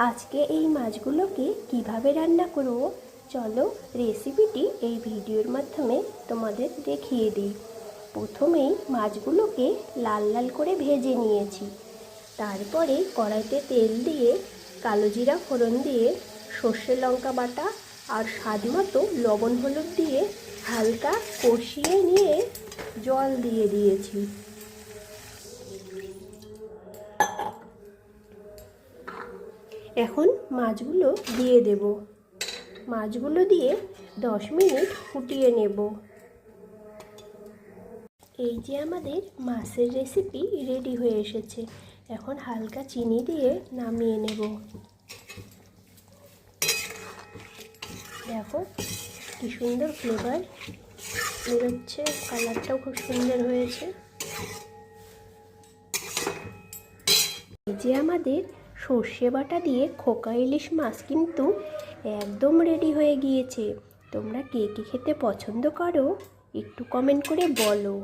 আজকে এই মাছগুলোকে কিভাবে রান্না করব চলো রেসিপিটি এই ভিডিওর মাধ্যমে তোমাদের দেখিয়ে দিই। প্রথমেই মাছগুলোকে লাল লাল করে ভেজে নিয়েছি। তারপরে কড়াইতে তেল দিয়ে কালো জিরা ফোড়ন দিয়ে সর্ষে লঙ্কা বাটা আর স্বাদ মতো লবণ হলুদ দিয়ে হালকা কষিয়ে নিয়ে জল দিয়ে দিয়েছি। এখন মাছগুলো দিয়ে দেব। মাছগুলো দিয়ে 10 মিনিট ফুটিয়ে নেব। এই যে আমাদের মাছের রেসিপি রেডি হয়ে এসেছে। এখন হালকা চিনি দিয়ে নামিয়ে নেব। দেখো কি সুন্দর ফ্লেভার বেরোচ্ছে, কালারটাও খুব সুন্দর হয়েছে। এই যে আমাদের সর্ষে বাটা দিয়ে খোকা ইলিশ মাছ কিন্তু একদম রেডি হয়ে গিয়েছে। তোমরা কে কে খেতে পছন্দ করো একটু কমেন্ট করে বলো।